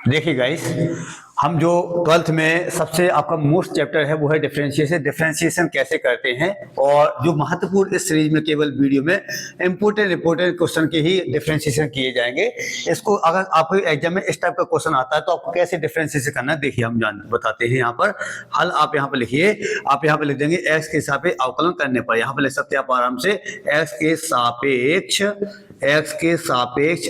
देखिए गाइस, हम जो 12th में सबसे आपका मोस्ट चैप्टर है वो है डिफरेंशिएशन। डिफरेंशिएशन कैसे करते हैं, और जो महत्वपूर्ण इस सीरीज में केवल वीडियो में इंपोर्टेंट क्वेश्चन के ही डिफरेंशिएशन किए जाएंगे। इसको अगर आपको एग्जाम में इस टाइप का क्वेश्चन आता है तो आपको कैसे डिफरेंशिएशन करना है, देखिए हम बताते हैं। यहाँ पर हल आप यहाँ पर लिखिए, आप यहाँ पर लिख देंगे एक्स के सापेक्ष अवकलन करने पर। यहाँ पर लिख सकते हैं आप आराम से एक्स के सापेक्ष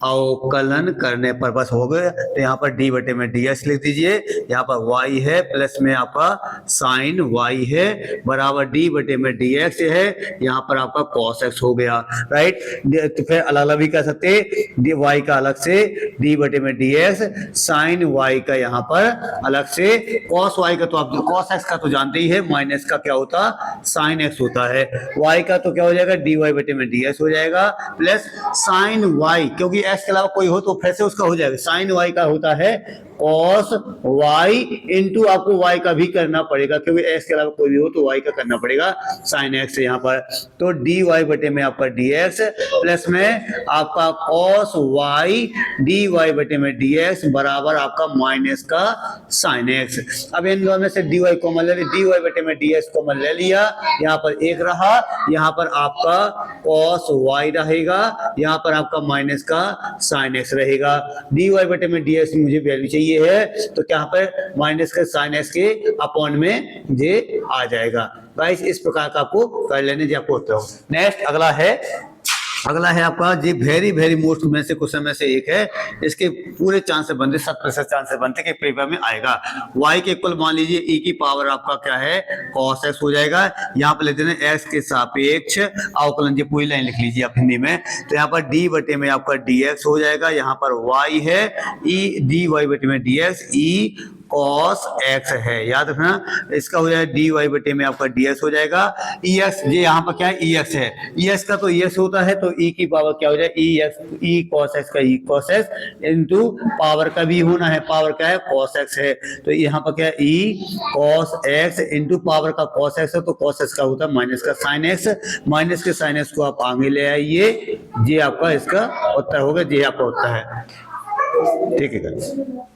अवकलन करने पर बस हो गए। तो यहाँ पर डी बटे में डी एक्स लिख दीजिए, यहाँ पर y है प्लस में आपका साइन y है बराबर डी बटे में डी एक्स है, यहाँ पर आपका cos x हो गया, राइट। तो फिर अलग अलग भी कर सकते हैं, डी वाई का अलग से डी बटे में डी एक्स, साइन y का यहाँ पर अलग से cos y का, तो आप cos x का तो जानते ही है, माइनस का क्या होता साइन x होता है, y का तो क्या हो जाएगा डी वाई बटे में डी एक्स हो जाएगा, प्लस साइन y, क्योंकि एक्स के अलावा कोई हो तो फिर से उसका हो जाएगा, साइन वाई का होता है cos y इंटू आपको y का भी करना पड़ेगा, क्योंकि x के अलावा कोई भी हो तो y का करना पड़ेगा साइन x यहाँ पर। तो dy बटे में आपका dx प्लस में आपका cos y dy बटे में dx बराबर आपका माइनस का साइन x। अब इन दोनों में से dy कॉमन ले लिया, dy बटे में dx कॉमन ले लिया, यहाँ पर एक रहा, यहाँ पर आपका cos y रहेगा, यहाँ पर आपका माइनस का साइन x रहेगा। dy बटे में dx मुझे वैल्यू चाहिए है, तो क्या पर माइनस का साइन एक्स के अपॉन में जे आ जाएगा। गाइस इस प्रकार का आपको कर लेने जो आपको होता हो। नेक्स्ट अगला है आपका जी वेरी मोस्ट में से क्वेश्चन में से एक है, इसके पूरे चांस बनते 70% चांसेस बनते कि पेपर में आएगा। y के इक्वल मान लीजिए e की पावर आपका क्या है cos x हो जाएगा, यहाँ पर लेते हैं x के सापेक्ष अवकलन, जी पूरी लाइन लिख लीजिए आप हिंदी में। तो यहाँ पर d बटे में आपका dx हो जाएगा, यहाँ पर y है e dy बटे में dx e cos x है, याद रखना। इसका हो जाएगा dy बटे में आपका dx हो जाएगा, ex ये यहाँ पर क्या है ex है, ex का तो ex होता है, तो e की पावर क्या हो जाएगा e cos x का e cos x into power का भी होना है, पावर क्या है cos x है, तो यहाँ पर क्या है e cos x into power का cos x है, तो cos x का होता है माइनस का साइन x, माइनस के साइन x को आप आगे ले आइए, ये आपका इसका उत्तर होगा, ये आपका उत्तर है, ठीक है।